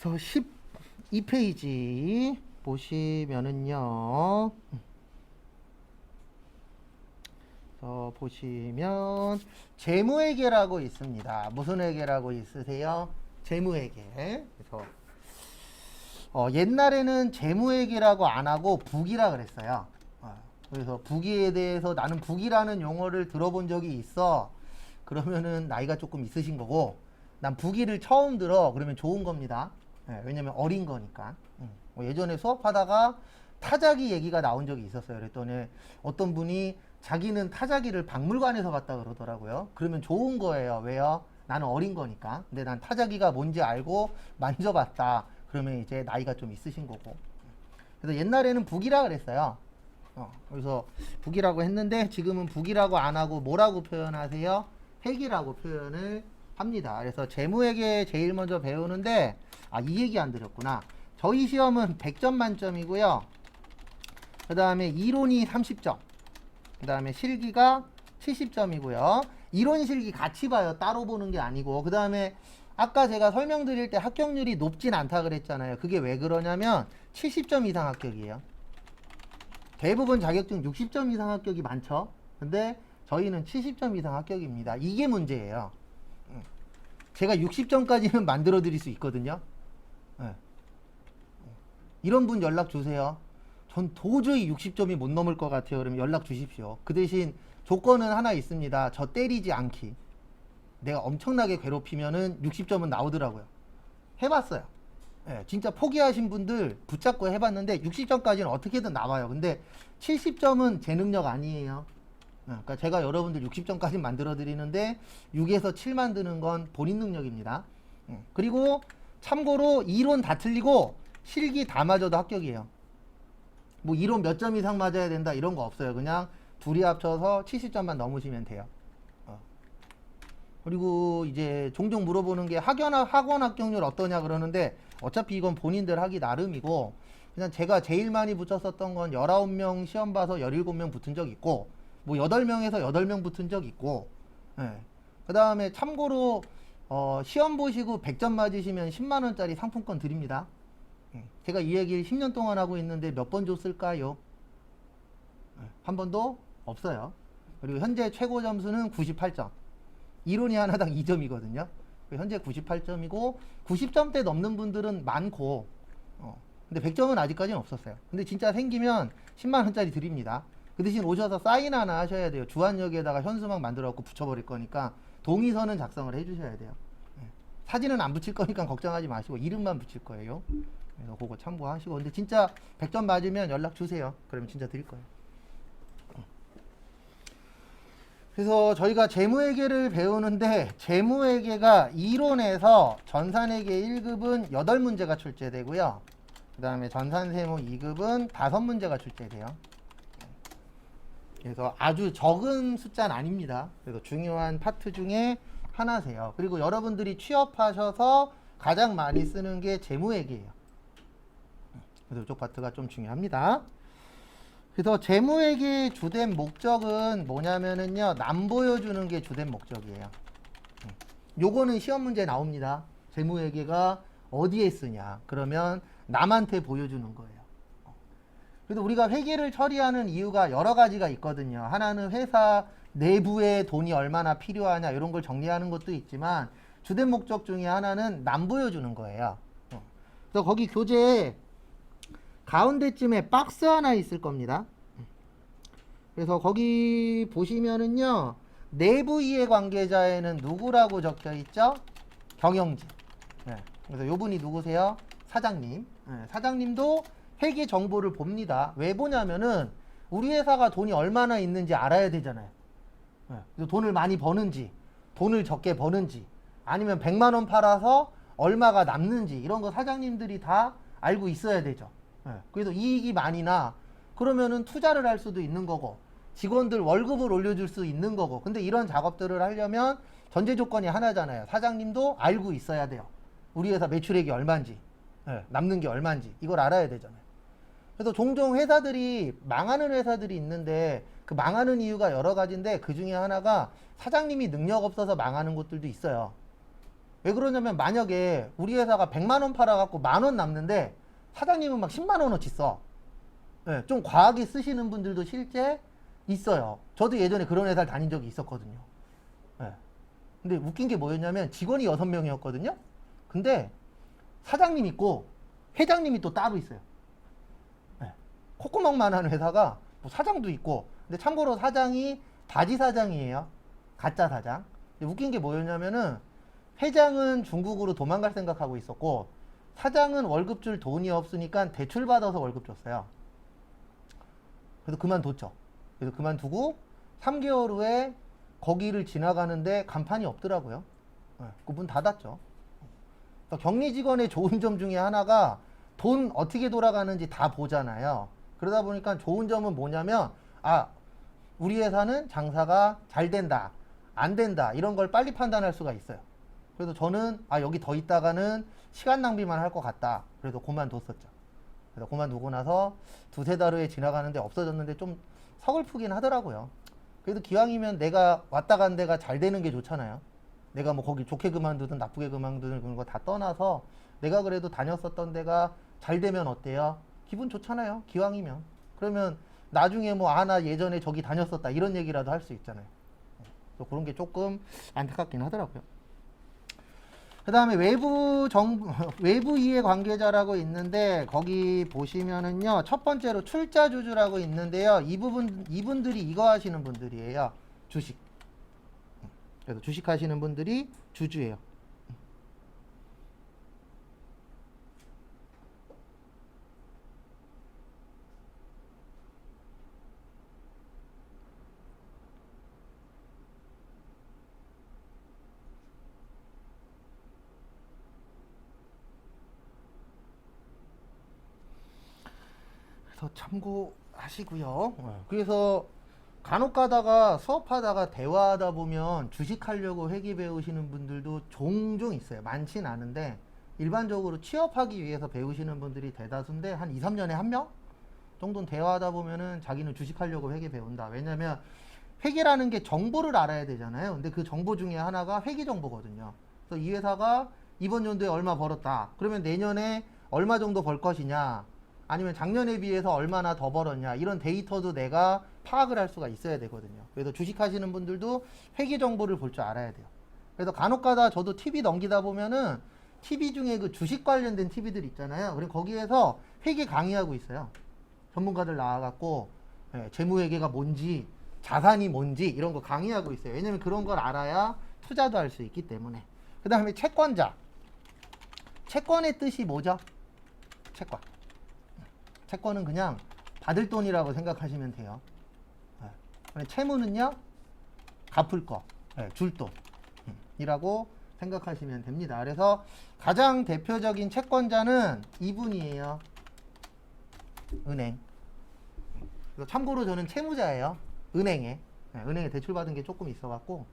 그래서 12페이지 보시면은요. 보시면 재무회계라고 있습니다. 무슨 회계라고 있으세요? 재무회계. 그래서 옛날에는 재무회계라고 안 하고 북이라 그랬어요. 그래서 북이에 대해서 나는 북이라는 용어를 들어본 적이 있어. 그러면은 나이가 조금 있으신 거고, 난 북이를 처음 들어. 그러면 좋은 겁니다. 왜냐면 어린 거니까. 예전에 수업하다가 타자기 얘기가 나온 적이 있었어요. 그랬더니 어떤 분이 자기는 타자기를 박물관에서 봤다 그러더라고요. 그러면 좋은 거예요. 왜요? 나는 어린 거니까. 근데 난 타자기가 뭔지 알고 만져봤다. 그러면 이제 나이가 좀 있으신 거고. 그래서 옛날에는 북이라 그랬어요. 그래서 북이라고 했는데 지금은 북이라고 안 하고 뭐라고 표현하세요? 회계라고 표현을 합니다. 그래서 재무회계 제일 먼저 배우는데 이 얘기 안 드렸구나. 저희 시험은 100점 만점이고요. 그 다음에 이론이 30점. 그 다음에 실기가 70점이고요. 이론 실기 같이 봐요. 따로 보는 게 아니고. 그 다음에 아까 제가 설명드릴 때 합격률이 높진 않다 그랬잖아요. 그게 왜 그러냐면 70점 이상 합격이에요. 대부분 자격증 60점 이상 합격이 많죠. 근데 저희는 70점 이상 합격입니다. 이게 문제예요. 제가 60점까지는 만들어 드릴 수 있거든요. 이런 분 연락 주세요. 전 도저히 60점이 못 넘을 것 같아요. 그러면 연락 주십시오. 그 대신 조건은 하나 있습니다. 저 때리지 않기. 내가 엄청나게 괴롭히면은 60점은 나오더라고요. 해봤어요. 진짜 포기하신 분들 붙잡고 해봤는데 60점까지는 어떻게든 나와요. 근데 70점은 제 능력 아니에요. 그러니까 제가 여러분들 60점까지 만들어 드리는데 6에서 7 만드는 건 본인 능력입니다. 그리고 참고로 이론 다 틀리고 실기 다 맞아도 합격이에요. 뭐 이론 몇 점 이상 맞아야 된다 이런 거 없어요. 그냥 둘이 합쳐서 70점만 넘으시면 돼요. 그리고 이제 종종 물어보는 게 학원 합격률 어떠냐 그러는데 어차피 이건 본인들 하기 나름이고 그냥 제가 제일 많이 붙였었던 건 19명 시험 봐서 17명 붙은 적 있고 뭐 8명에서 8명 붙은 적 있고 그 다음에 참고로 시험 보시고 100점 맞으시면 10만원짜리 상품권 드립니다. 제가 이 얘기를 10년 동안 하고 있는데 몇 번 줬을까요? 한 번도 없어요. 그리고 현재 최고 점수는 98점. 이론이 하나당 2점이거든요. 현재 98점이고 90점대 넘는 분들은 많고 근데 100점은 아직까지는 없었어요. 근데 진짜 생기면 10만원짜리 드립니다. 그 대신 오셔서 사인 하나 하셔야 돼요. 주한역에다가 현수막 만들어갖고 붙여버릴 거니까 동의서는 작성을 해주셔야 돼요. 사진은 안 붙일 거니까 걱정하지 마시고 이름만 붙일 거예요. 그래서 그거 참고하시고 근데 진짜 100점 맞으면 연락 주세요. 그러면 진짜 드릴 거예요. 그래서 저희가 재무회계를 배우는데 재무회계가 이론에서 전산회계 1급은 8문제가 출제되고요. 그 다음에 전산세무 2급은 5문제가 출제돼요. 그래서 아주 적은 숫자는 아닙니다. 그래서 중요한 파트 중에 하나세요. 그리고 여러분들이 취업하셔서 가장 많이 쓰는 게 재무회계예요. 그래서 이쪽 파트가 좀 중요합니다. 그래서 재무회계의 주된 목적은 뭐냐면은요, 남 보여주는 게 주된 목적이에요. 요거는 시험 문제 나옵니다. 재무회계가 어디에 쓰냐? 그러면 남한테 보여주는 거예요. 그래도 우리가 회계를 처리하는 이유가 여러 가지가 있거든요. 하나는 회사 내부에 돈이 얼마나 필요하냐 이런 걸 정리하는 것도 있지만 주된 목적 중에 하나는 남 보여주는 거예요. 그래서 거기 교재에 가운데쯤에 박스 하나 있을 겁니다. 그래서 거기 보시면은요, 내부 이해 관계자에는 누구라고 적혀 있죠? 경영진. 그래서 요 분이 누구세요? 사장님. 사장님도 회계 정보를 봅니다. 왜 보냐면은 우리 회사가 돈이 얼마나 있는지 알아야 되잖아요. 그래서 돈을 많이 버는지, 돈을 적게 버는지, 아니면 100만 원 팔아서 얼마가 남는지 이런 거 사장님들이 다 알고 있어야 되죠. 그래서 이익이 많이 나 그러면은 투자를 할 수도 있는 거고 직원들 월급을 올려줄 수 있는 거고 근데 이런 작업들을 하려면 전제 조건이 하나잖아요. 사장님도 알고 있어야 돼요. 우리 회사 매출액이 얼마인지 남는 게 얼마인지 이걸 알아야 되잖아요. 그래서 종종 회사들이 망하는 회사들이 있는데 그 망하는 이유가 여러 가지인데 그 중에 하나가 사장님이 능력 없어서 망하는 곳들도 있어요. 왜 그러냐면 만약에 우리 회사가 100만 원 팔아갖고 10,000원 남는데 사장님은 막 10만 원어치 써. 예, 좀 과하게 쓰시는 분들도 실제 있어요. 저도 예전에 그런 회사를 다닌 적이 있었거든요. 예. 근데 웃긴 게 뭐였냐면 직원이 6명이었거든요. 근데 사장님 있고 회장님이 또 따로 있어요. 예. 콧구멍만 하는 회사가 뭐 사장도 있고, 근데 참고로 사장이 바지 사장이에요. 가짜 사장. 근데 웃긴 게 뭐였냐면은 회장은 중국으로 도망갈 생각하고 있었고 사장은 월급 줄 돈이 없으니까 대출 받아서 월급 줬어요. 그래서 그만뒀죠. 그래서 그만두고 3개월 후에 거기를 지나가는데 간판이 없더라고요. 네, 그 문 닫았죠. 그러니까 격리 직원의 좋은 점 중에 하나가 돈 어떻게 돌아가는지 다 보잖아요. 그러다 보니까 좋은 점은 뭐냐면, 아, 우리 회사는 장사가 잘 된다, 안 된다, 이런 걸 빨리 판단할 수가 있어요. 그래서 저는 여기 더 있다가는 시간 낭비만 할 것 같다. 그래서 그만뒀었죠. 그래서 그만두고 나서 2-3달 후에 지나가는데 없어졌는데 좀 서글프긴 하더라고요. 그래도 기왕이면 내가 왔다 간 데가 잘 되는 게 좋잖아요. 내가 뭐 거기 좋게 그만두든 나쁘게 그만두든 그런 거 다 떠나서 내가 그래도 다녔었던 데가 잘 되면 어때요? 기분 좋잖아요. 기왕이면. 그러면 나중에 뭐 나 예전에 저기 다녔었다 이런 얘기라도 할 수 있잖아요. 그런 게 조금 안타깝긴 하더라고요. 그 다음에 외부 이해 관계자라고 있는데, 거기 보시면은요, 첫 번째로 출자주주라고 있는데요, 이분들이 이거 하시는 분들이에요. 주식. 그래서 주식 하시는 분들이 주주예요. 그래서 참고하시고요. 그래서 간혹 가다가 수업하다가 대화하다 보면 주식하려고 회계 배우시는 분들도 종종 있어요. 많진 않은데 일반적으로 취업하기 위해서 배우시는 분들이 대다수인데 한 2-3년에 1명 정도는 대화하다 보면은 자기는 주식하려고 회계 배운다. 왜냐면 회계라는 게 정보를 알아야 되잖아요. 근데 그 정보 중에 하나가 회계 정보거든요. 그래서 이 회사가 이번 연도에 얼마 벌었다. 그러면 내년에 얼마 정도 벌 것이냐, 아니면 작년에 비해서 얼마나 더 벌었냐, 이런 데이터도 내가 파악을 할 수가 있어야 되거든요. 그래서 주식하시는 분들도 회계 정보를 볼 줄 알아야 돼요. 그래서 간혹가다 저도 TV 넘기다 보면은 TV 중에 그 주식 관련된 TV들 있잖아요. 그럼 거기에서 회계 강의하고 있어요. 전문가들 나와갖고 재무회계가 뭔지, 자산이 뭔지 이런 거 강의하고 있어요. 왜냐면 그런 걸 알아야 투자도 할 수 있기 때문에. 그 다음에 채권자. 채권의 뜻이 뭐죠? 채권. 채권은 그냥 받을 돈이라고 생각하시면 돼요. 채무는요, 갚을 거, 줄 돈이라고 생각하시면 됩니다. 그래서 가장 대표적인 채권자는 이분이에요. 은행. 그래서 참고로 저는 채무자예요. 은행에 대출 받은 게 조금 있어갖고.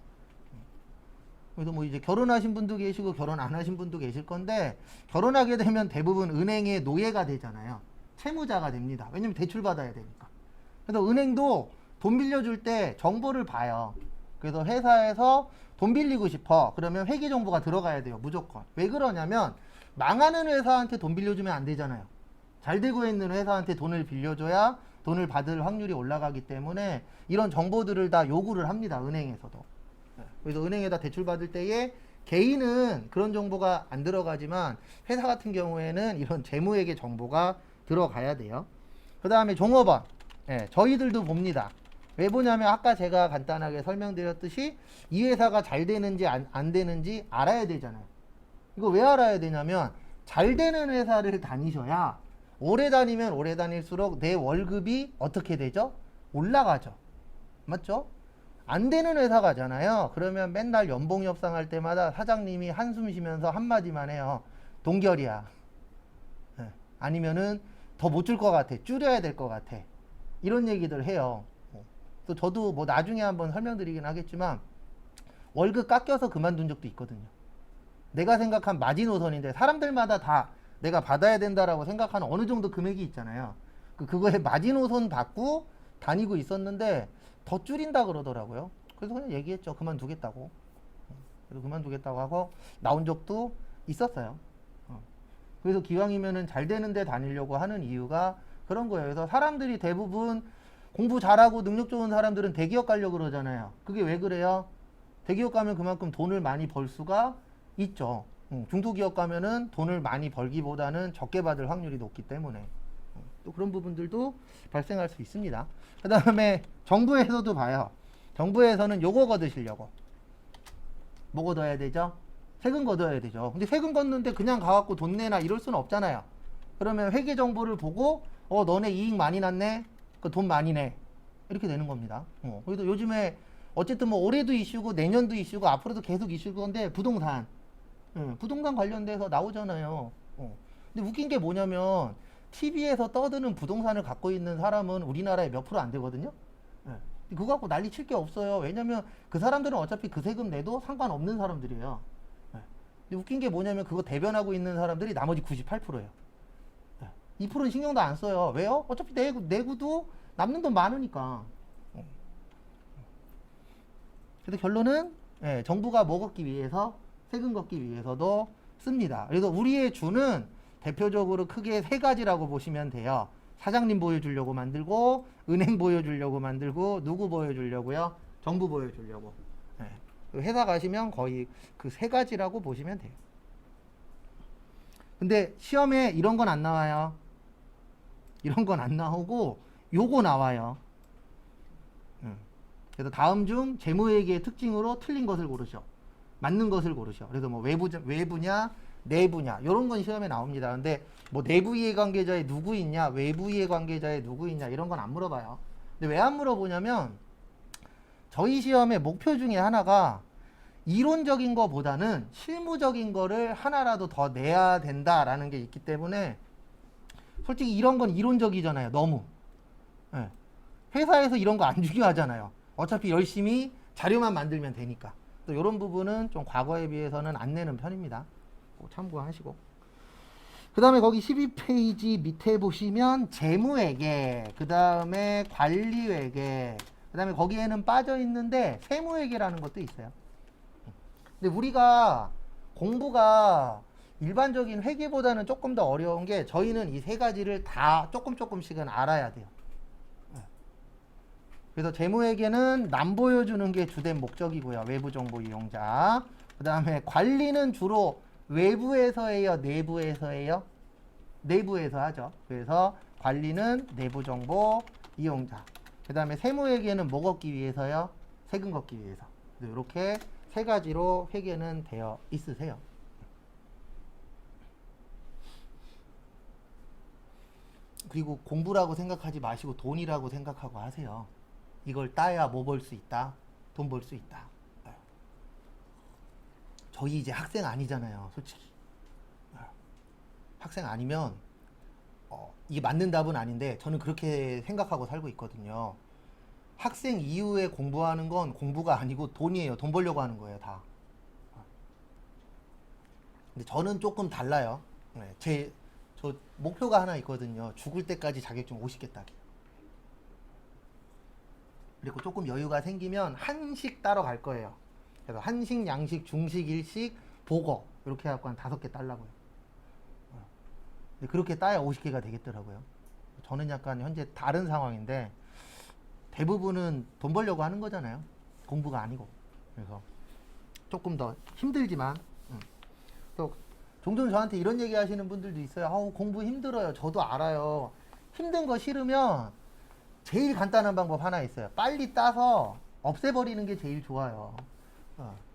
그래서 뭐 이제 결혼하신 분도 계시고 결혼 안 하신 분도 계실 건데, 결혼하게 되면 대부분 은행의 노예가 되잖아요. 채무자가 됩니다. 왜냐면 대출 받아야 되니까. 그래서 은행도 돈 빌려줄 때 정보를 봐요. 그래서 회사에서 돈 빌리고 싶어. 그러면 회계 정보가 들어가야 돼요. 무조건. 왜 그러냐면 망하는 회사한테 돈 빌려주면 안 되잖아요. 잘 되고 있는 회사한테 돈을 빌려줘야 돈을 받을 확률이 올라가기 때문에 이런 정보들을 다 요구를 합니다. 은행에서도. 그래서 은행에다 대출 받을 때에 개인은 그런 정보가 안 들어가지만 회사 같은 경우에는 이런 재무회계 정보가 들어가야 돼요. 그 다음에 종업원. 저희들도 봅니다. 왜 보냐면 아까 제가 간단하게 설명드렸듯이 이 회사가 잘 되는지 안 되는지 알아야 되잖아요. 이거 왜 알아야 되냐면 잘 되는 회사를 다니셔야 오래 다니면 오래 다닐수록 내 월급이 어떻게 되죠? 올라가죠. 맞죠? 안 되는 회사 가잖아요. 그러면 맨날 연봉 협상할 때마다 사장님이 한숨 쉬면서 한마디만 해요. 동결이야. 아니면은 더 못 줄 것 같아. 줄여야 될 것 같아. 이런 얘기들 해요. 또 저도 뭐 나중에 한번 설명드리긴 하겠지만 월급 깎여서 그만둔 적도 있거든요. 내가 생각한 마지노선인데 사람들마다 다 내가 받아야 된다라고 생각하는 어느 정도 금액이 있잖아요. 그거에 마지노선 받고 다니고 있었는데 더 줄인다 그러더라고요. 그래서 그냥 얘기했죠. 그만두겠다고. 그래서 그만두겠다고 하고 나온 적도 있었어요. 그래서 기왕이면은 잘 되는데 다니려고 하는 이유가 그런 거예요. 그래서 사람들이 대부분 공부 잘하고 능력 좋은 사람들은 대기업 가려고 그러잖아요. 그게 왜 그래요? 대기업 가면 그만큼 돈을 많이 벌 수가 있죠. 중소기업 가면은 돈을 많이 벌기보다는 적게 받을 확률이 높기 때문에 또 그런 부분들도 발생할 수 있습니다. 그 다음에 정부에서도 봐요. 정부에서는 요거 걷으시려고 뭐 걷어야 되죠? 세금 걷어야 되죠. 근데 세금 걷는데 그냥 가갖고 돈 내나 이럴 수는 없잖아요. 그러면 회계 정보를 보고 너네 이익 많이 났네? 그 돈 많이 내. 이렇게 되는 겁니다. 그래도 요즘에 어쨌든 뭐 올해도 이슈고 내년도 이슈고 앞으로도 계속 이슈일 건데 부동산. 부동산 관련돼서 나오잖아요. 근데 웃긴 게 뭐냐면 TV에서 떠드는 부동산을 갖고 있는 사람은 우리나라에 몇 프로 안 되거든요. 그거 갖고 난리 칠 게 없어요. 왜냐면 그 사람들은 어차피 그 세금 내도 상관없는 사람들이에요. 근데 웃긴 게 뭐냐면 그거 대변하고 있는 사람들이 나머지 98%예요. 2%는 신경도 안 써요. 왜요? 어차피 내구도 남는 돈 많으니까. 그래서 결론은 정부가 뭐 걷기 위해서 세금 걷기 위해서도 씁니다. 그래서 우리의 주는 대표적으로 크게 세 가지라고 보시면 돼요. 사장님 보여주려고 만들고 은행 보여주려고 만들고 누구 보여주려고요? 정부 보여주려고. 회사 가시면 거의 그 세 가지라고 보시면 돼요. 근데 시험에 이런 건 안 나와요. 이런 건 안 나오고 요거 나와요. 그래서 다음 중 재무회계의 특징으로 틀린 것을 고르셔. 맞는 것을 고르셔. 그래서 뭐 외부냐, 내부냐 이런 건 시험에 나옵니다. 근데 뭐 내부 이해관계자에 누구 있냐, 외부 이해관계자에 누구 있냐 이런 건 안 물어봐요. 근데 왜 안 물어보냐면 저희 시험의 목표 중에 하나가 이론적인 거보다는 실무적인 거를 하나라도 더 내야 된다라는 게 있기 때문에 솔직히 이런 건 이론적이잖아요. 너무. 회사에서 이런 거 안 중요하잖아요. 어차피 열심히 자료만 만들면 되니까. 또 이런 부분은 좀 과거에 비해서는 안 내는 편입니다. 꼭 참고하시고. 그 다음에 거기 12페이지 밑에 보시면 재무회계, 그 다음에 관리회계, 그 다음에 거기에는 빠져 있는데 세무회계라는 것도 있어요. 근데 우리가 공부가 일반적인 회계보다는 조금 더 어려운 게 저희는 이 세 가지를 다 조금씩은 알아야 돼요. 그래서 재무회계는 남 보여주는 게 주된 목적이고요. 외부 정보 이용자. 그 다음에 관리는 주로 외부에서 해요? 내부에서 해요? 내부에서 하죠. 그래서 관리는 내부 정보 이용자. 그 다음에 세무회계는 뭐 걷기 위해서요? 세금 걷기 위해서. 이렇게 세 가지로 회계는 되어 있으세요. 그리고 공부라고 생각하지 마시고 돈이라고 생각하고 하세요. 이걸 따야 뭐 벌 수 있다? 돈 벌 수 있다. 저희 이제 학생 아니잖아요. 솔직히. 학생 아니면 이게 맞는 답은 아닌데 저는 그렇게 생각하고 살고 있거든요. 학생 이후에 공부하는 건 공부가 아니고 돈이에요. 돈 벌려고 하는 거예요, 다. 근데 저는 조금 달라요. 저 목표가 하나 있거든요. 죽을 때까지 자격증 50개 따기. 그리고 조금 여유가 생기면 한식 따러 갈 거예요. 그래서 한식, 양식, 중식, 일식, 보거 이렇게 해갖고 한 5개 따려고요. 그렇게 따야 50개가 되겠더라고요. 저는 약간 현재 다른 상황인데 대부분은 돈 벌려고 하는 거잖아요. 공부가 아니고. 그래서 조금 더 힘들지만 또 종종 저한테 이런 얘기 하시는 분들도 있어요. 공부 힘들어요. 저도 알아요. 힘든 거 싫으면 제일 간단한 방법 하나 있어요. 빨리 따서 없애버리는 게 제일 좋아요.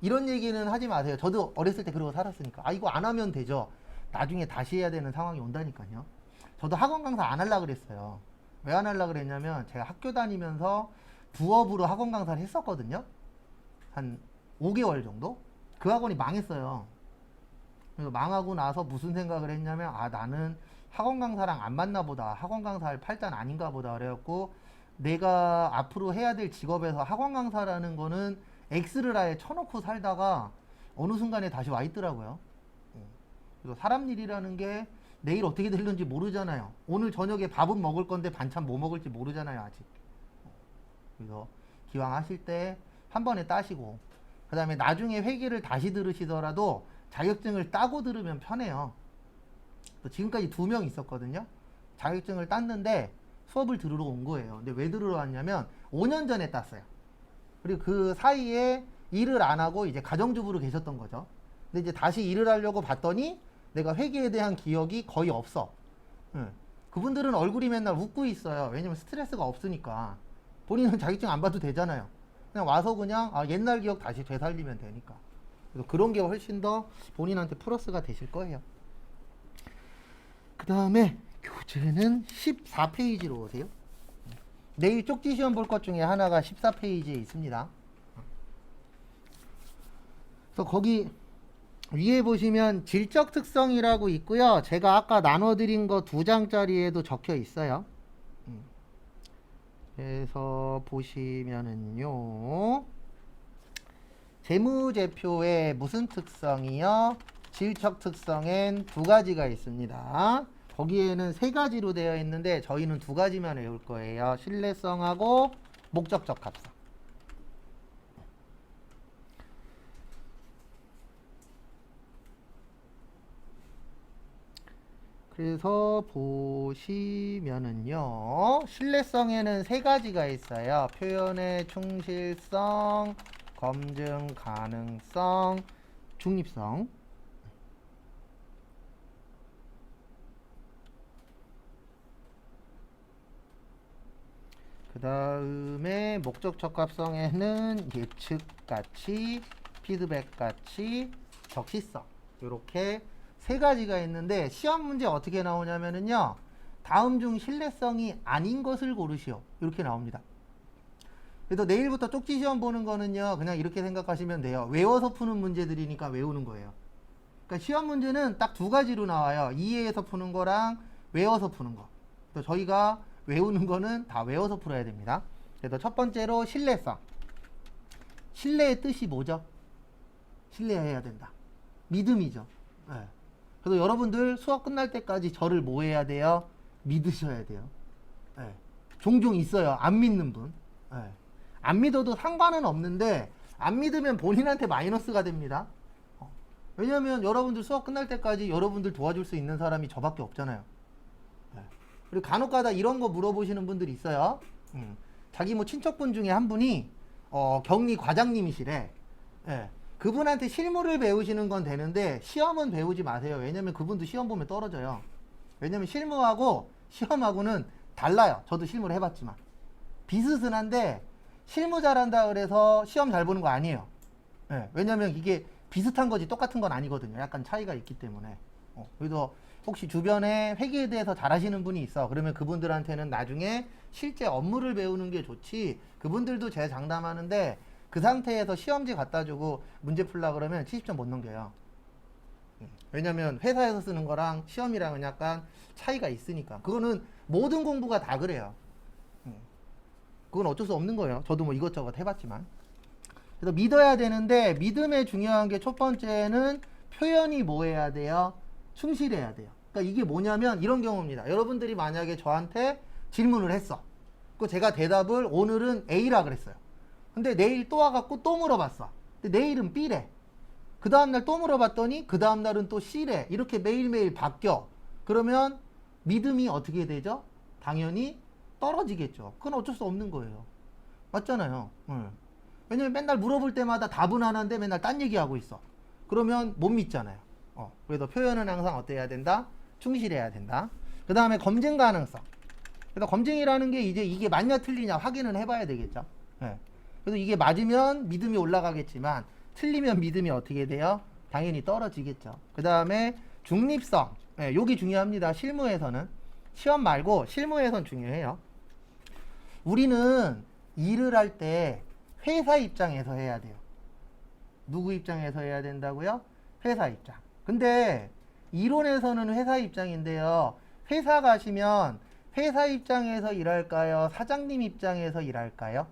이런 얘기는 하지 마세요. 저도 어렸을 때 그러고 살았으니까. 이거 안 하면 되죠. 나중에 다시 해야 되는 상황이 온다니까요. 저도 학원 강사 안 하려고 그랬어요. 왜 안 하려고 그랬냐면 제가 학교 다니면서 부업으로 학원 강사를 했었거든요. 한 5개월 정도? 그 학원이 망했어요. 그래서 망하고 나서 무슨 생각을 했냐면 나는 학원 강사랑 안 맞나 보다. 학원 강사할 팔자는 아닌가 보다. 그래갖고 내가 앞으로 해야 될 직업에서 학원 강사라는 거는 X를 아예 쳐놓고 살다가 어느 순간에 다시 와 있더라고요. 그래서 사람 일이라는 게 내일 어떻게 될는지 모르잖아요. 오늘 저녁에 밥은 먹을 건데 반찬 뭐 먹을지 모르잖아요, 아직. 그래서 기왕 하실 때 한 번에 따시고 그 다음에 나중에 회계를 다시 들으시더라도 자격증을 따고 들으면 편해요. 또 지금까지 2명 있었거든요. 자격증을 땄는데 수업을 들으러 온 거예요. 근데 왜 들으러 왔냐면 5년 전에 땄어요. 그리고 그 사이에 일을 안 하고 이제 가정주부로 계셨던 거죠. 근데 이제 다시 일을 하려고 봤더니 내가 회계에 대한 기억이 거의 없어. 응. 그분들은 얼굴이 맨날 웃고 있어요. 왜냐면 스트레스가 없으니까. 본인은 자격증 안 봐도 되잖아요. 그냥 와서 그냥 옛날 기억 다시 되살리면 되니까. 그래서 그런 게 훨씬 더 본인한테 플러스가 되실 거예요. 그 다음에 교재는 14페이지로 오세요. 내일 쪽지 시험 볼 것 중에 하나가 14페이지에 있습니다. 그래서 거기 위에 보시면 질적 특성이라고 있고요. 제가 아까 나눠드린 거 2장짜리에도 적혀 있어요. 그래서 보시면은요. 재무제표에 무슨 특성이요? 질적 특성엔 2가지가 있습니다. 거기에는 3가지로 되어 있는데 저희는 2가지만 외울 거예요. 신뢰성하고 목적적 합성. 그래서 보시면은요. 신뢰성에는 3가지가 있어요. 표현의 충실성, 검증 가능성, 중립성. 그 다음에 목적적 합성에는 예측 가치, 피드백 가치, 적시성. 이렇게 3가지가 있는데 시험 문제 어떻게 나오냐면은요. 다음 중 신뢰성이 아닌 것을 고르시오. 이렇게 나옵니다. 그래서 내일부터 쪽지 시험 보는 거는요. 그냥 이렇게 생각하시면 돼요. 외워서 푸는 문제들이니까 외우는 거예요. 그러니까 시험 문제는 딱 2가지로 나와요. 이해해서 푸는 거랑 외워서 푸는 거. 그래서 저희가 외우는 거는 다 외워서 풀어야 됩니다. 그래서 첫 번째로 신뢰성. 신뢰의 뜻이 뭐죠? 신뢰해야 된다. 믿음이죠. 네. 그래서 여러분들 수업 끝날 때까지 저를 뭐 해야 돼요? 믿으셔야 돼요. 네. 종종 있어요. 안 믿는 분. 네. 안 믿어도 상관은 없는데 안 믿으면 본인한테 마이너스가 됩니다. 왜냐하면 여러분들 수업 끝날 때까지 여러분들 도와줄 수 있는 사람이 저밖에 없잖아요. 네. 그리고 간혹가다 이런 거 물어보시는 분들이 있어요. 자기 뭐 친척분 중에 한 분이 격리 과장님이시래. 네. 그분한테 실무를 배우시는 건 되는데 시험은 배우지 마세요. 왜냐면 그분도 시험 보면 떨어져요. 왜냐면 실무하고 시험하고는 달라요. 저도 실무를 해봤지만 비슷한데 실무 잘한다 그래서 시험 잘 보는 거 아니에요. 네. 왜냐면 이게 비슷한 거지 똑같은 건 아니거든요. 약간 차이가 있기 때문에. 그래서 혹시 주변에 회계에 대해서 잘하시는 분이 있어. 그러면 그분들한테는 나중에 실제 업무를 배우는 게 좋지. 그분들도 제 장담하는데 그 상태에서 시험지 갖다 주고 문제 풀라 그러면 70점 못 넘겨요. 왜냐면 회사에서 쓰는 거랑 시험이랑은 약간 차이가 있으니까. 그거는 모든 공부가 다 그래요. 그건 어쩔 수 없는 거예요. 저도 뭐 이것저것 해봤지만. 그래서 믿어야 되는데 믿음에 중요한 게 첫 번째는 표현이 뭐 해야 돼요? 충실해야 돼요. 그러니까 이게 뭐냐면 이런 경우입니다. 여러분들이 만약에 저한테 질문을 했어. 그 제가 대답을 오늘은 A라 그랬어요. 근데 내일 또 와갖고 또 물어봤어. 근데 내일은 B래. 그 다음날 또 물어봤더니 그 다음날은 또 C래. 이렇게 매일매일 바뀌어. 그러면 믿음이 어떻게 되죠? 당연히 떨어지겠죠. 그건 어쩔 수 없는 거예요. 맞잖아요. 왜냐면 맨날 물어볼 때마다 답은 하나인데 맨날 딴 얘기하고 있어. 그러면 못 믿잖아요. 그래서 표현은 항상 어때야 된다? 충실해야 된다. 그 다음에 검증 가능성. 그래서 검증이라는 게 이제 이게 맞냐 틀리냐 확인은 해봐야 되겠죠. 그래서 이게 맞으면 믿음이 올라가겠지만 틀리면 믿음이 어떻게 돼요? 당연히 떨어지겠죠. 그 다음에 중립성. 요게 중요합니다. 실무에서는. 시험 말고 실무에선 중요해요. 우리는 일을 할 때 회사 입장에서 해야 돼요. 누구 입장에서 해야 된다고요? 회사 입장. 근데 이론에서는 회사 입장인데요. 회사 가시면 회사 입장에서 일할까요? 사장님 입장에서 일할까요?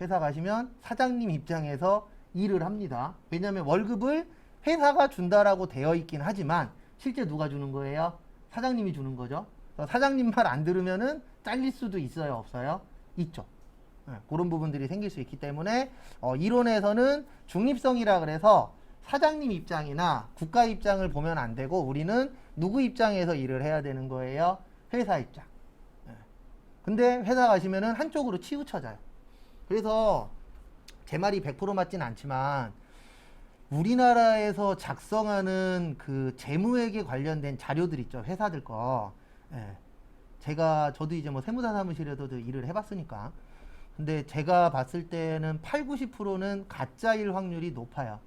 회사 가시면 사장님 입장에서 일을 합니다. 왜냐하면 월급을 회사가 준다라고 되어 있긴 하지만 실제 누가 주는 거예요? 사장님이 주는 거죠. 사장님 말 안 들으면은 잘릴 수도 있어요, 없어요? 있죠. 그런 부분들이 생길 수 있기 때문에 이론에서는 중립성이라 그래서 사장님 입장이나 국가 입장을 보면 안 되고 우리는 누구 입장에서 일을 해야 되는 거예요? 회사 입장. 근데 회사 가시면은 한쪽으로 치우쳐져요. 그래서 제 말이 100% 맞진 않지만 우리나라에서 작성하는 그 재무회계 관련된 자료들 있죠. 회사들 거. 저도 이제 뭐 세무사 사무실에서도 일을 해봤으니까. 근데 제가 봤을 때는 8, 90%는 가짜일 확률이 높아요.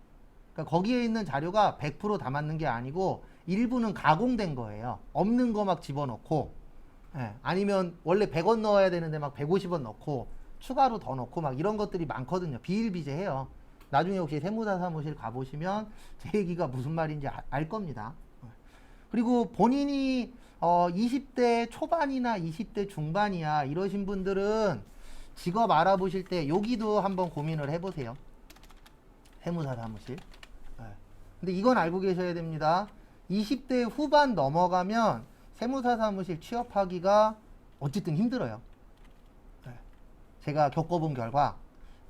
그러니까 거기에 있는 자료가 100%다 맞는 게 아니고 일부는 가공된 거예요. 없는 거 막 집어넣고, 아니면 원래 100원 넣어야 되는데 막 150원 넣고 추가로 더 넣고 막 이런 것들이 많거든요. 비일비재해요. 나중에 혹시 세무사 사무실 가보시면 제 얘기가 무슨 말인지 알 겁니다. 그리고 본인이 20대 초반이나 20대 중반이야 이러신 분들은 직업 알아보실 때 여기도 한번 고민을 해보세요. 세무사 사무실. 근데 이건 알고 계셔야 됩니다. 20대 후반 넘어가면 세무사 사무실 취업하기가 어쨌든 힘들어요. 제가 겪어본 결과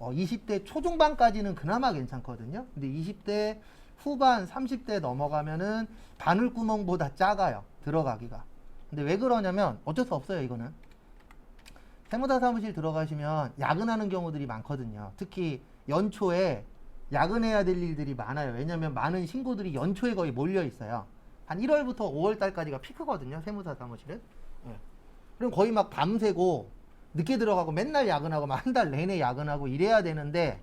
20대 초중반까지는 그나마 괜찮거든요. 근데 20대 후반 30대 넘어가면은 바늘구멍보다 작아요. 들어가기가. 근데 왜 그러냐면 어쩔 수 없어요. 이거는 세무사 사무실 들어가시면 야근하는 경우들이 많거든요. 특히 연초에 야근해야 될 일들이 많아요. 왜냐면 많은 신고들이 연초에 거의 몰려 있어요. 한 1월부터 5월 달까지가 피크거든요. 세무사 사무실은. 그럼 거의 막 밤새고 늦게 들어가고 맨날 야근하고 막 한 달 내내 야근하고 이래야 되는데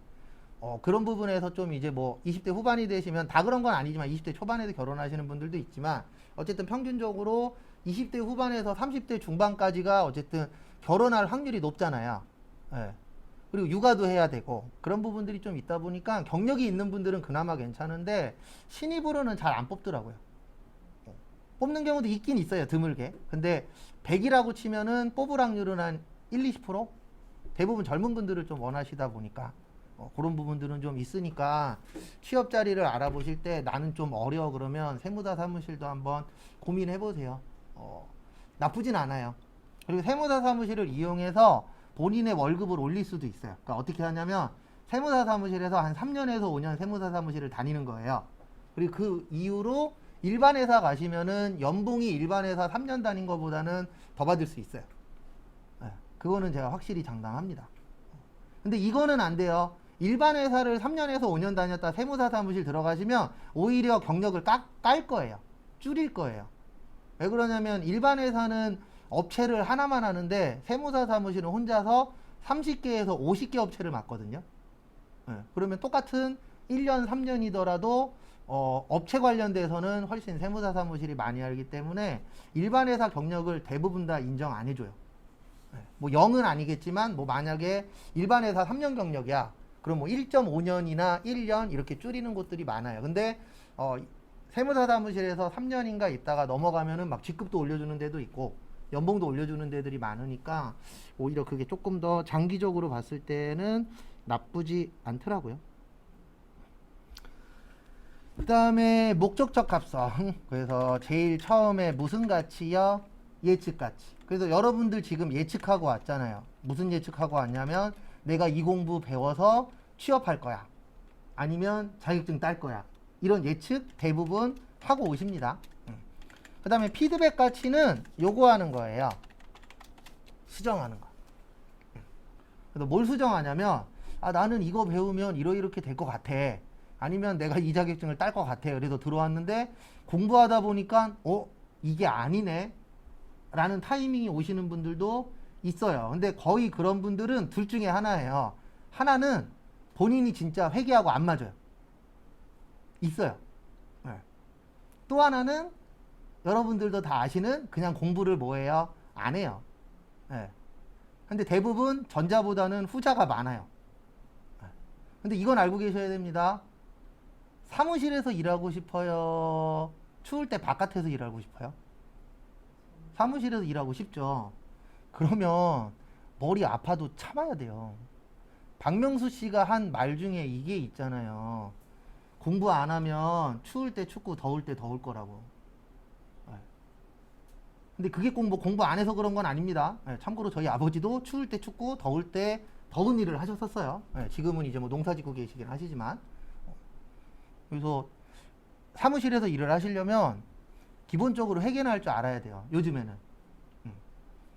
그런 부분에서 좀 이제 뭐 20대 후반이 되시면 다 그런 건 아니지만 20대 초반에도 결혼하시는 분들도 있지만 어쨌든 평균적으로 20대 후반에서 30대 중반까지가 어쨌든 결혼할 확률이 높잖아요. 그리고 육아도 해야 되고 그런 부분들이 좀 있다 보니까 경력이 있는 분들은 그나마 괜찮은데 신입으로는 잘 안 뽑더라고요. 뽑는 경우도 있긴 있어요. 드물게. 근데 100이라고 치면은 뽑을 확률은 한 1, 20%? 대부분 젊은 분들을 좀 원하시다 보니까 그런 부분들은 좀 있으니까 취업 자리를 알아보실 때 나는 좀 어려워 그러면 세무사 사무실도 한번 고민해 보세요. 나쁘진 않아요. 그리고 세무사 사무실을 이용해서 본인의 월급을 올릴 수도 있어요. 그러니까 어떻게 하냐면 세무사 사무실에서 한 3년에서 5년 세무사 사무실을 다니는 거예요. 그리고 그 이후로 일반 회사 가시면은 연봉이 일반 회사 3년 다닌 것보다는 더 받을 수 있어요. 그거는 제가 확실히 장담합니다. 근데 이거는 안 돼요. 일반 회사를 3년에서 5년 다녔다 세무사 사무실 들어가시면 오히려 경력을 깔 거예요. 줄일 거예요. 왜 그러냐면 일반 회사는 업체를 하나만 하는데 세무사 사무실은 혼자서 30개에서 50개 업체를 맡거든요. 그러면 똑같은 1년, 3년이더라도 업체 관련돼서는 훨씬 세무사 사무실이 많이 알기 때문에 일반 회사 경력을 대부분 다 인정 안 해줘요. 뭐 0은 아니겠지만 뭐 만약에 일반 회사 3년 경력이야. 그럼 뭐 1.5년이나 1년 이렇게 줄이는 곳들이 많아요. 근데 세무사 사무실에서 3년인가 있다가 넘어가면은 막 직급도 올려주는 데도 있고 연봉도 올려주는 데들이 많으니까 오히려 그게 조금 더 장기적으로 봤을 때는 나쁘지 않더라고요. 그 다음에 목적적 합성. 그래서 제일 처음에 무슨 가치요? 예측 가치. 그래서 여러분들 지금 예측하고 왔잖아요. 무슨 예측하고 왔냐면 내가 이 공부 배워서 취업할 거야. 아니면 자격증 딸 거야. 이런 예측 대부분 하고 오십니다. 그 다음에 피드백 가치는 요거 하는 거예요. 수정하는 거. 그래서 뭘 수정하냐면 나는 이거 배우면 이렇게 될 것 같아. 아니면 내가 이 자격증을 딸 것 같아요. 그래서 들어왔는데 공부하다 보니까 이게 아니네 라는 타이밍이 오시는 분들도 있어요. 근데 거의 그런 분들은 둘 중에 하나예요. 하나는 본인이 진짜 회계하고 안 맞아요. 있어요. 또 하나는 여러분들도 다 아시는 그냥 공부를 뭐해요? 안 해요. 근데 대부분 전자보다는 후자가 많아요. 근데 이건 알고 계셔야 됩니다. 사무실에서 일하고 싶어요? 추울 때 바깥에서 일하고 싶어요? 사무실에서 일하고 싶죠. 그러면 머리 아파도 참아야 돼요. 박명수 씨가 한 말 중에 이게 있잖아요. 공부 안 하면 추울 때 춥고 더울 때 더울 거라고. 근데 그게 꼭 뭐 공부 안 해서 그런 건 아닙니다. 참고로 저희 아버지도 추울 때 춥고 더울 때 더운 일을 하셨었어요. 지금은 이제 뭐 농사 짓고 계시긴 하시지만. 그래서 사무실에서 일을 하시려면 기본적으로 회계나 할 줄 알아야 돼요. 요즘에는.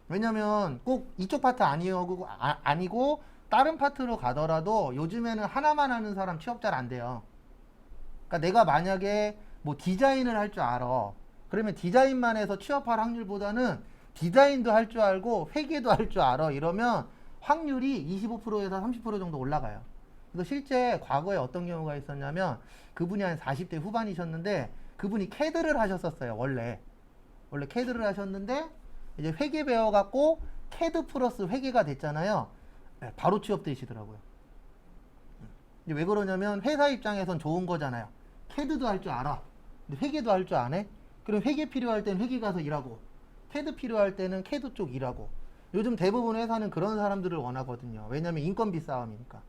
왜냐면 꼭 이쪽 파트 아니고 다른 파트로 가더라도 요즘에는 하나만 하는 사람 취업 잘 안 돼요. 그러니까 내가 만약에 뭐 디자인을 할 줄 알아. 그러면 디자인만 해서 취업할 확률보다는 디자인도 할 줄 알고 회계도 할 줄 알아. 이러면 확률이 25%에서 30% 정도 올라가요. 그래서 실제 과거에 어떤 경우가 있었냐면 그분이 한 40대 후반이셨는데 그분이 캐드를 하셨었어요. 원래 캐드를 하셨는데 이제 회계 배워갖고 캐드 플러스 회계가 됐잖아요. 바로 취업되시더라고요. 이제 왜 그러냐면 회사 입장에선 좋은 거잖아요. 캐드도 할 줄 알아. 근데 회계도 할 줄 안 해? 그럼 회계 필요할 땐 회계 가서 일하고 캐드 필요할 때는 캐드 쪽 일하고. 요즘 대부분 회사는 그런 사람들을 원하거든요. 왜냐면 인건비 싸움이니까.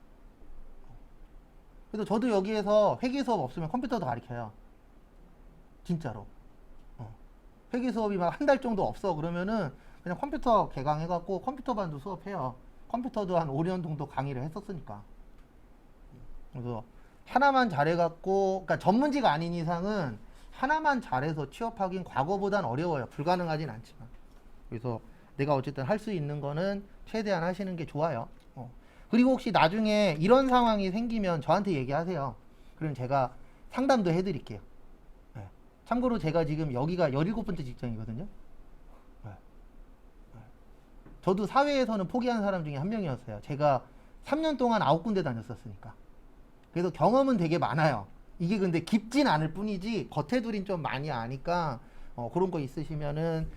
그래서 저도 여기에서 회계 수업 없으면 컴퓨터도 가르쳐요. 진짜로. 회계 수업이 막 한 달 정도 없어 그러면은 그냥 컴퓨터 개강해갖고 컴퓨터 반도 수업해요. 컴퓨터도 한 5년 정도 강의를 했었으니까. 그래서 하나만 잘해갖고, 그러니까 전문지가 아닌 이상은 하나만 잘해서 취업하긴 과거보단 어려워요. 불가능하진 않지만. 그래서 내가 어쨌든 할 수 있는 거는 최대한 하시는 게 좋아요. 그리고 혹시 나중에 이런 상황이 생기면 저한테 얘기하세요. 그럼 제가 상담도 해드릴게요. 네. 참고로 제가 지금 여기가 17번째 직장이거든요. 네. 네. 저도 사회에서는 포기한 사람 중에 한 명이었어요. 제가 3년 동안 9군데 다녔었으니까. 그래서 경험은 되게 많아요. 이게 근데 깊진 않을 뿐이지 겉에둘인 좀 많이 아니까 그런 거 있으시면은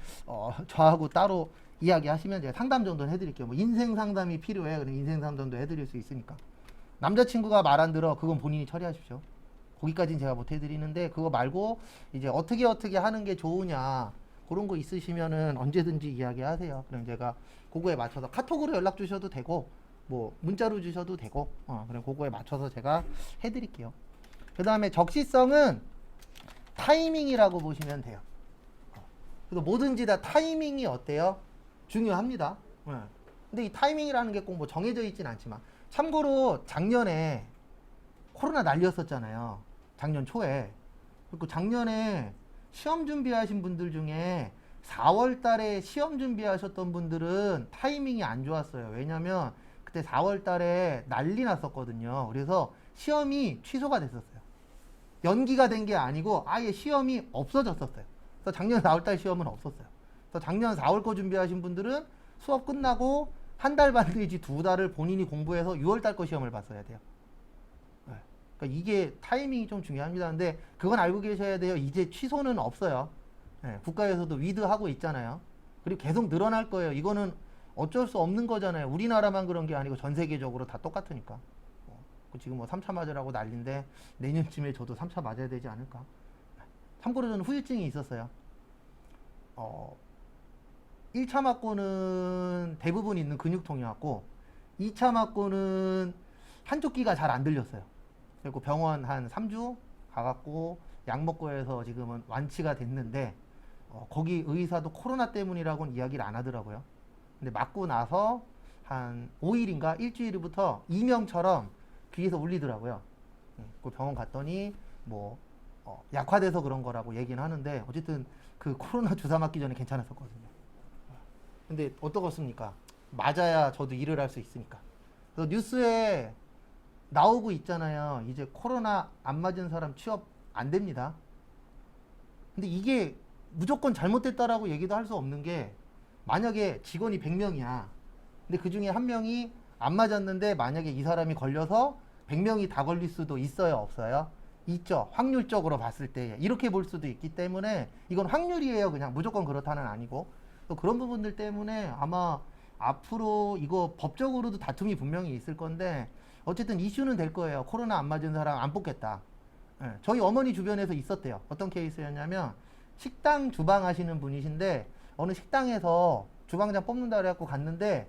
저하고 따로 이야기하시면 제가 상담 정도는 해드릴게요. 뭐 인생 상담이 필요해. 그럼 인생 상담도 해드릴 수 있으니까. 남자친구가 말 안 들어. 그건 본인이 처리하십시오. 거기까지는 제가 못 해드리는데 그거 말고 이제 어떻게 하는 게 좋으냐 그런 거 있으시면은 언제든지 이야기하세요. 그럼 제가 그거에 맞춰서 카톡으로 연락 주셔도 되고 뭐 문자로 주셔도 되고 그럼 그거에 맞춰서 제가 해드릴게요. 그 다음에 적시성은 타이밍이라고 보시면 돼요. 그래서 뭐든지 다 타이밍이 어때요? 중요합니다. 근데 이 타이밍이라는 게 꼭 뭐 정해져 있진 않지만 참고로 작년에 코로나 난리였었잖아요. 작년 초에. 그리고 작년에 시험 준비하신 분들 중에 4월 달에 시험 준비하셨던 분들은 타이밍이 안 좋았어요. 왜냐면 그때 4월 달에 난리 났었거든요. 그래서 시험이 취소가 됐었어요. 연기가 된 게 아니고 아예 시험이 없어졌었어요. 그래서 작년 4월 달 시험은 없었어요. 그래서 작년 4월 거 준비하신 분들은 수업 끝나고 한 달 반 내지 2달을 본인이 공부해서 6월 달 거 시험을 봤어야 돼요. 그러니까 이게 타이밍이 좀 중요합니다. 근데 그건 알고 계셔야 돼요. 이제 취소는 없어요. 국가에서도 위드하고 있잖아요. 그리고 계속 늘어날 거예요. 이거는 어쩔 수 없는 거잖아요. 우리나라만 그런 게 아니고 전 세계적으로 다 똑같으니까. 지금 뭐 3차 맞으라고 난리인데 내년쯤에 저도 3차 맞아야 되지 않을까. 참고로 저는 후유증이 있었어요. 1차 맞고는 대부분 있는 근육통이 왔고 2차 맞고는 한쪽 귀가 잘 안 들렸어요. 그리고 병원 한 3주 가갖고 약 먹고 해서 지금은 완치가 됐는데 거기 의사도 코로나 때문이라고는 이야기를 안 하더라고요. 근데 맞고 나서 한 5일인가 일주일부터 이명처럼 귀에서 울리더라고요. 그 병원 갔더니 뭐 약화돼서 그런 거라고 얘기는 하는데 어쨌든 그 코로나 주사 맞기 전에 괜찮았었거든요. 근데 어떻겠습니까? 맞아야 저도 일을 할 수 있으니까. 그래서 뉴스에 나오고 있잖아요. 이제 코로나 안 맞은 사람 취업 안 됩니다. 근데 이게 무조건 잘못됐다라고 얘기도 할 수 없는 게 만약에 직원이 100명이야. 근데 그 중에 한 명이 안 맞았는데 만약에 이 사람이 걸려서 100명이 다 걸릴 수도 있어요, 없어요? 있죠. 확률적으로 봤을 때 이렇게 볼 수도 있기 때문에 이건 확률이에요. 그냥 무조건 그렇다는 아니고 또 그런 부분들 때문에 아마 앞으로 이거 법적으로도 다툼이 분명히 있을 건데 어쨌든 이슈는 될 거예요. 코로나 안 맞은 사람 안 뽑겠다. 저희 어머니 주변에서 있었대요. 어떤 케이스였냐면 식당 주방 하시는 분이신데 어느 식당에서 주방장 뽑는다 그래갖고 갔는데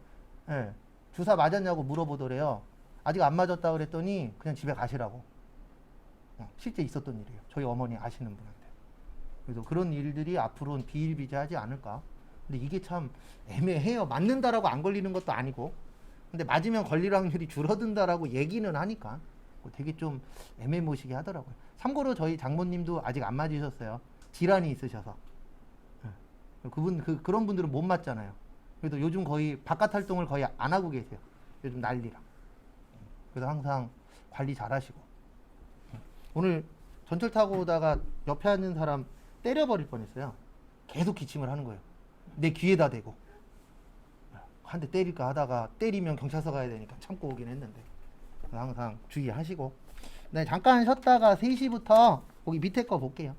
주사 맞았냐고 물어보더래요. 아직 안 맞았다 그랬더니 그냥 집에 가시라고. 실제 있었던 일이에요. 저희 어머니 아시는 분한테. 그래서 그런 일들이 앞으로는 비일비재하지 않을까. 근데 이게 참 애매해요. 맞는다라고 안 걸리는 것도 아니고. 근데 맞으면 걸릴 확률이 줄어든다라고 얘기는 하니까 되게 좀 애매모시게 하더라고요. 참고로 저희 장모님도 아직 안 맞으셨어요. 질환이 있으셔서. 그런 분들은 못 맞잖아요. 그래도 요즘 거의 바깥 활동을 거의 안 하고 계세요. 요즘 난리라. 그래서 항상 관리 잘 하시고. 오늘 전철 타고 오다가 옆에 앉은 사람 때려버릴 뻔했어요. 계속 기침을 하는 거예요. 내 귀에다 대고. 한 대 때릴까 하다가 때리면 경찰서 가야 되니까 참고 오긴 했는데. 항상 주의하시고. 네, 잠깐 쉬었다가 3시부터 거기 밑에 거 볼게요.